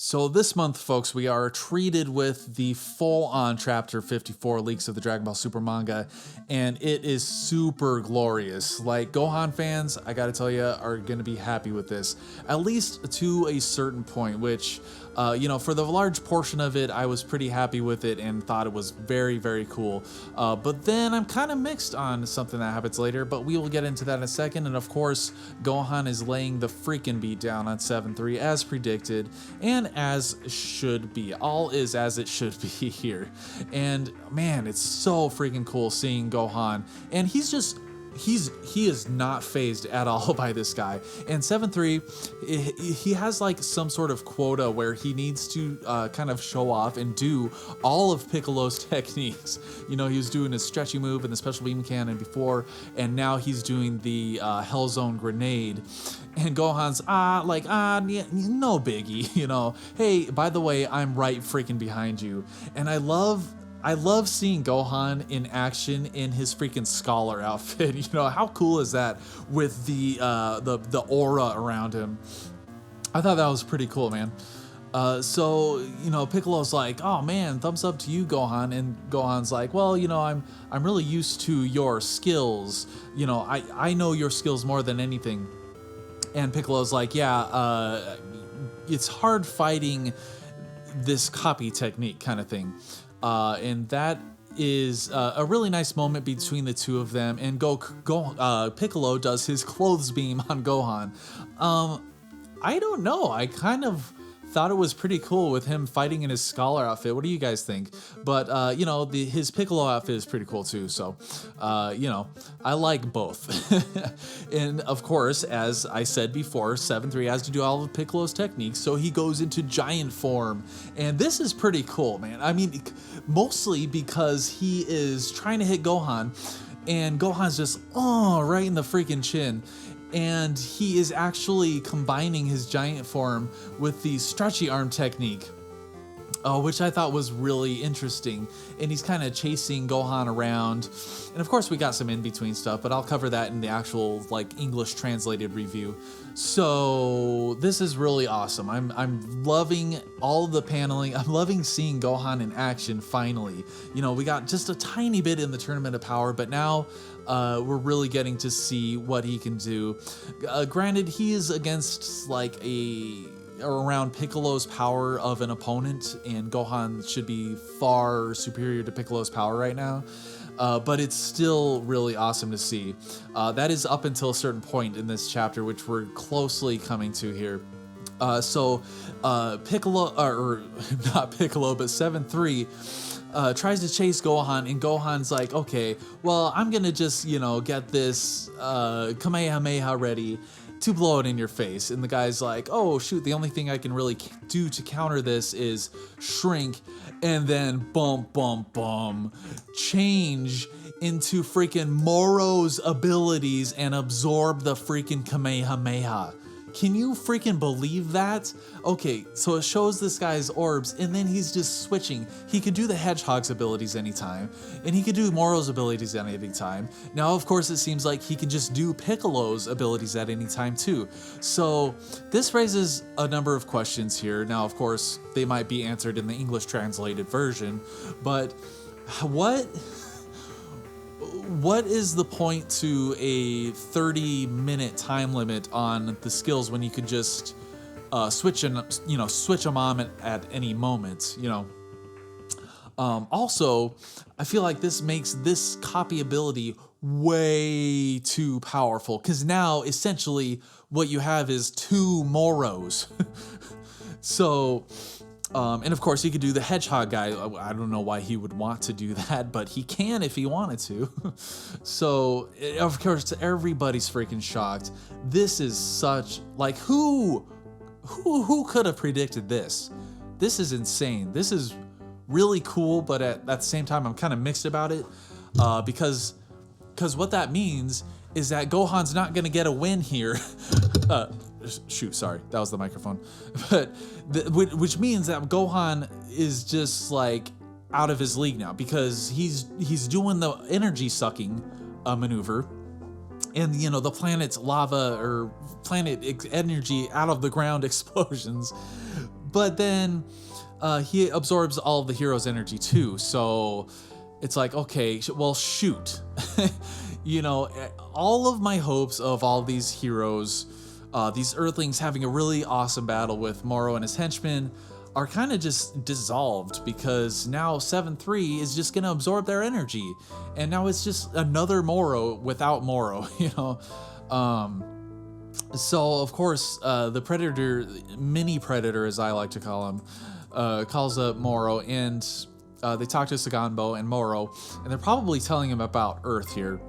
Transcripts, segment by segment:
So this month, folks, we are treated with the full-on Chapter 54 leaks of the Dragon Ball Super Manga, and it is super glorious. Like, Gohan fans, I gotta tell you, are gonna be happy with this, at least to a certain point, which, for the large portion of it, I was pretty happy with it and thought it was very, very cool. But then I'm kind of mixed on something that happens later, but we will get into that in a second. And of course, Gohan is laying the freaking beat down on 7-3 as predicted, and as should be. All is as it should be here. And man, it's so freaking cool seeing Gohan. And he is not phased at all by this guy. And 7-3, he has like some sort of quota where he needs to kind of show off and do all of Piccolo's techniques. You know, he was doing his stretchy move and the special beam cannon before, and now he's doing the Hell Zone grenade. And Gohan's no biggie, you know. Hey, by the way, I'm right freaking behind you. And I love seeing Gohan in action in his freaking scholar outfit. You know, how cool is that with the aura around him? I thought that was pretty cool, man. So, you know, Piccolo's like, oh man, thumbs up to you, Gohan. And Gohan's like, well, you know, I'm really used to your skills. You know, I know your skills more than anything. And Piccolo's like, yeah, it's hard fighting this copy technique kind of thing. And that is a really nice moment between the two of them. And Piccolo does his clothes beam on Gohan. I don't know. I kind of thought it was pretty cool with him fighting in his scholar outfit. What do you guys think? But, his Piccolo outfit is pretty cool too. So, I like both. And of course, as I said before, 7-3 has to do all of Piccolo's techniques. So he goes into giant form. And this is pretty cool, man. I mean, mostly because he is trying to hit Gohan. And Gohan's just, right in the freaking chin. And he is actually combining his giant form with the stretchy arm technique, which I thought was really interesting. And he's kind of chasing Gohan around. And of course we got some in-between stuff, but I'll cover that in the actual English translated review. So this is really awesome. I'm loving all of the paneling. I'm loving seeing Gohan in action finally. You know, we got just a tiny bit in the Tournament of Power, but now we're really getting to see what he can do. Granted, he is against around Piccolo's power of an opponent, and Gohan should be far superior to Piccolo's power right now. But it's still really awesome to see. That is up until a certain point in this chapter, which we're closely coming to here. Piccolo, or not Piccolo, but 7-3 tries to chase Gohan, and Gohan's like, okay, well, I'm gonna just, get this Kamehameha ready to blow it in your face. And the guy's like, oh shoot, the only thing I can really do to counter this is shrink, and then bum, change into freaking Moro's abilities and absorb the freaking Kamehameha. Can you freaking believe that? Okay, so it shows this guy's orbs, and then he's just switching. He could do the Hedgehog's abilities anytime, and he could do Moro's abilities at any time. Now, of course, it seems like he can just do Piccolo's abilities at any time too. So this raises a number of questions here. Now, of course, they might be answered in the English translated version, but what is the point to a 30-minute time limit on the skills when you could just switch them on at any moment? Also, I feel like this makes this copy ability way too powerful, because now essentially what you have is two Moros. So. And of course, he could do the Hedgehog guy. I don't know why he would want to do that, but he can if he wanted to. So, of course, everybody's freaking shocked. This is such, who could have predicted this? This is insane. This is really cool, but at the same time, I'm kind of mixed about it, because what that means is that Gohan's not going to get a win here. Shoot, sorry, that was the microphone. But which means that Gohan is just out of his league now, because he's doing the energy sucking maneuver, and the planet's lava or planet energy out of the ground explosions But then he absorbs all of the hero's energy too. So it's like, okay, well, shoot. You know, all of my hopes of all these heroes, these Earthlings having a really awesome battle with Moro and his henchmen are kind of just dissolved because now 7-3 is just going to absorb their energy. And now it's just another Moro without Moro, you know? So, of course, the Predator, Mini Predator, as I like to call him, calls up Moro, and they talk to Saganbo and Moro, and they're probably telling him about Earth here.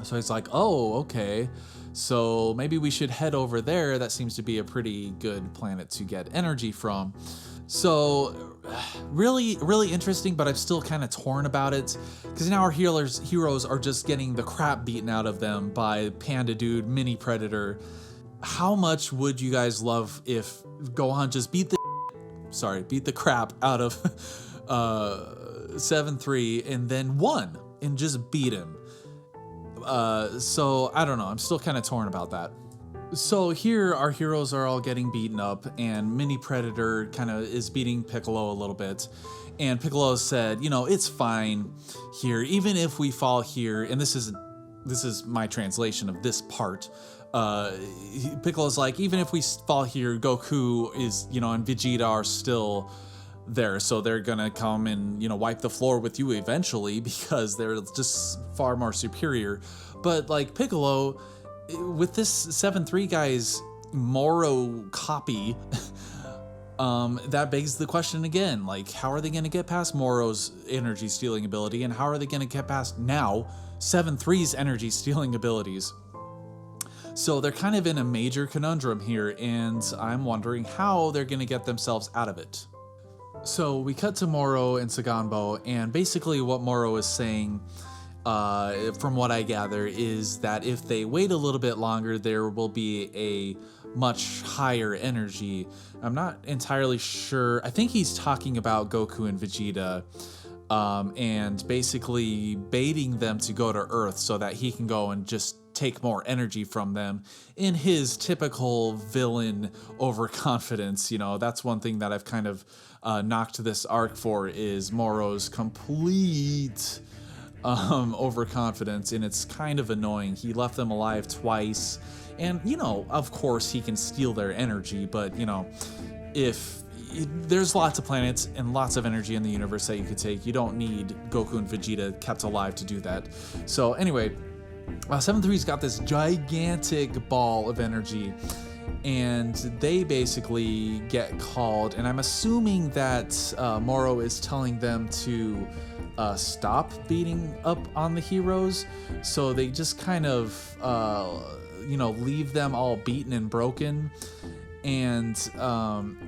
So he's like, oh, okay, so maybe we should head over there. That seems to be a pretty good planet to get energy from. So really, really interesting, but I'm still kind of torn about it because now our heroes are just getting the crap beaten out of them by Panda Dude, Mini Predator. How much would you guys love if Gohan just beat the crap out of 7-3 and then won and just beat him? So I don't know. I'm still kind of torn about that. So here our heroes are all getting beaten up, and Mini Predator kind of is beating Piccolo a little bit. And Piccolo said, you know, it's fine here, even if we fall here. And this is my translation of this part. Piccolo's like, even if we fall here, Goku is, you know, and Vegeta are still there, so they're gonna come and, you know, wipe the floor with you eventually because they're just far more superior. But like Piccolo, with this 7-3 guy's Moro copy, that begs the question again, like, how are they gonna get past Moro's energy stealing ability, and how are they gonna get past now 7-3's energy stealing abilities? So they're kind of in a major conundrum here, and I'm wondering how they're gonna get themselves out of it. So we cut to Moro and Saganbo, and basically what Moro is saying, from what I gather, is that if they wait a little bit longer, there will be a much higher energy. I'm not entirely sure. I think he's talking about Goku and Vegeta, and basically baiting them to go to Earth so that he can go and just take more energy from them in his typical villain overconfidence. You know, that's one thing that I've kind of knocked this arc for, is Moro's complete overconfidence, and it's kind of annoying. He left them alive twice, and, you know, of course he can steal their energy, but, you know, there's lots of planets and lots of energy in the universe that you could take. You don't need Goku and Vegeta kept alive to do that. So anyway, 7-3's got this gigantic ball of energy, and they basically get called, and I'm assuming that Moro is telling them to stop beating up on the heroes, so they just kind of you know, leave them all beaten and broken. And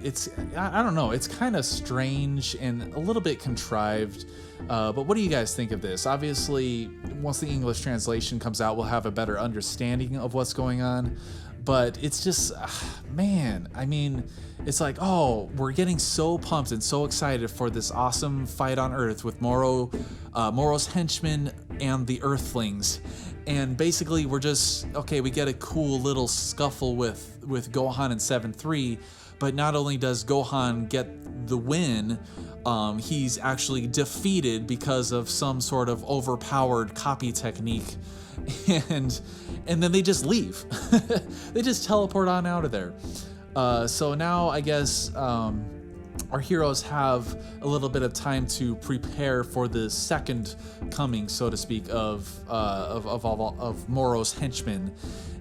it's, I don't know, it's kind of strange and a little bit contrived. But what do you guys think of this? Obviously, once the English translation comes out, we'll have a better understanding of what's going on. But it's just, man, I mean, it's like, oh, we're getting so pumped and so excited for this awesome fight on Earth with Moro's henchmen and the Earthlings. And basically, we're just, okay, we get a cool little scuffle with Gohan and 7-3, but not only does Gohan get the win, he's actually defeated because of some sort of overpowered copy technique, and then they just leave. They just teleport on out of there. So now I guess our heroes have a little bit of time to prepare for the second coming, so to speak, of Moro's henchmen.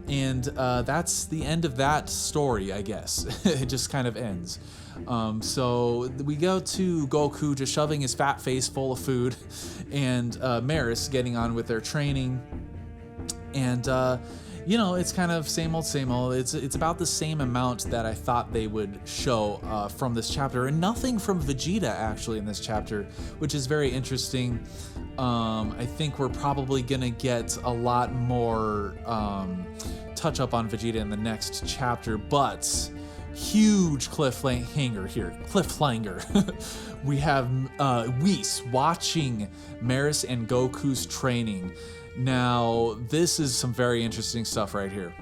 And that's the end of that story, I guess. It just kind of ends. So we go to Goku just shoving his fat face full of food, and Maris getting on with their training. And you know, it's kind of same old, same old. It's about the same amount that I thought they would show from this chapter, and nothing from Vegeta actually in this chapter, which is very interesting. I think we're probably gonna get a lot more touch up on Vegeta in the next chapter, but huge cliffhanger here. We have Whis watching Maris and Goku's training. Now, this is some very interesting stuff right here.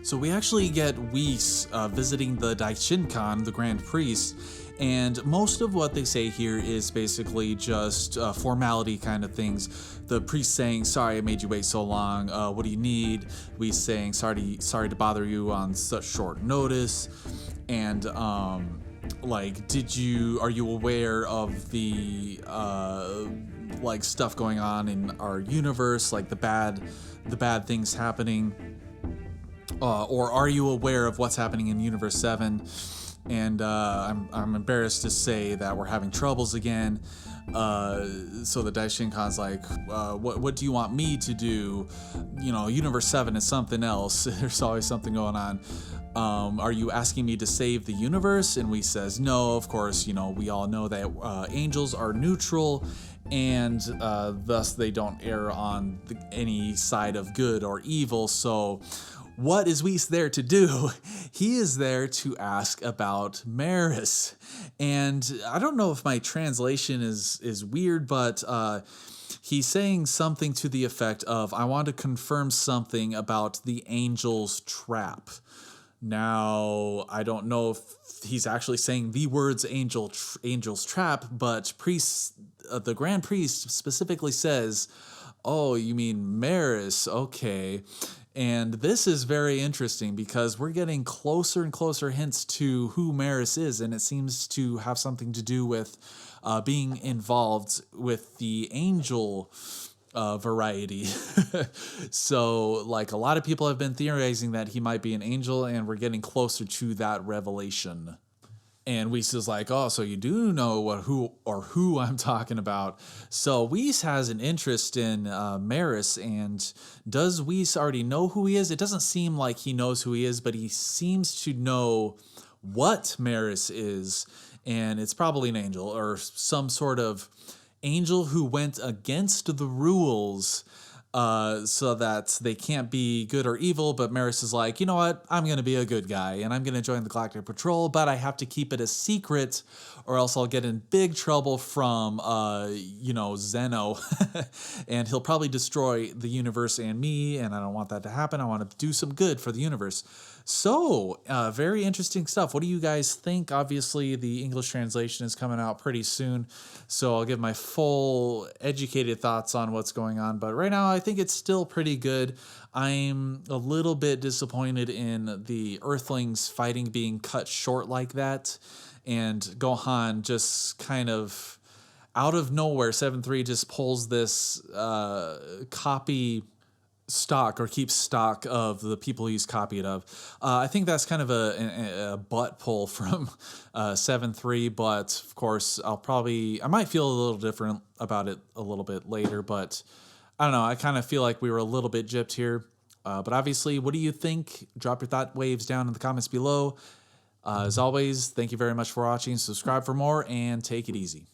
So we actually get Whis visiting the Daishinkan, the Grand Priest, and most of what they say here is basically just formality kind of things. The priest saying, "Sorry, I made you wait so long. What do you need?" Whis saying, "Sorry to bother you on such short notice." And like, are you aware of the like stuff going on in our universe, like the bad things happening? Or are you aware of what's happening in Universe 7? And I'm embarrassed to say that we're having troubles again. So the Daishinkan's like, what do you want me to do? You know, Universe 7 is something else. There's always something going on. Are you asking me to save the universe? And we says, no, of course, you know, we all know that angels are neutral, and thus they don't err on any side of good or evil. So what is Whis there to do? He is there to ask about Maris. And I don't know if my translation is weird, but he's saying something to the effect of, I want to confirm something about the angel's trap. Now, I don't know if he's actually saying the words angel's trap, but the Grand Priest specifically says, "Oh, you mean Maris? Okay." And this is very interesting because we're getting closer and closer hints to who Maris is, and it seems to have something to do with being involved with the angel variety. So, like, a lot of people have been theorizing that he might be an angel, and we're getting closer to that revelation. And Whis is like, "Oh, so you do know who I'm talking about." So Whis has an interest in Maris, and does Whis already know who he is? It doesn't seem like he knows who he is, but he seems to know what Maris is, and it's probably an angel or some sort of angel who went against the rules, so that they can't be good or evil. But Maris is like, you know what? I'm going to be a good guy, and I'm going to join the Galactic Patrol, but I have to keep it a secret, or else I'll get in big trouble from, Zeno, and he'll probably destroy the universe and me, and I don't want that to happen. I want to do some good for the universe. So, very interesting stuff. What do you guys think? Obviously, the English translation is coming out pretty soon, so I'll give my full educated thoughts on what's going on. But right now, I think it's still pretty good. I'm a little bit disappointed in the Earthlings fighting being cut short like that, and Gohan just kind of out of nowhere, 7-3 just pulls this copy stock or keeps stock of the people he's copied of. I think that's kind of a butt pull from 7-3, but of course I might feel a little different about it a little bit later, but I don't know. I kind of feel like we were a little bit gypped here. But obviously, what do you think? Drop your thought waves down in the comments below. As always, thank you very much for watching. Subscribe for more and take it easy.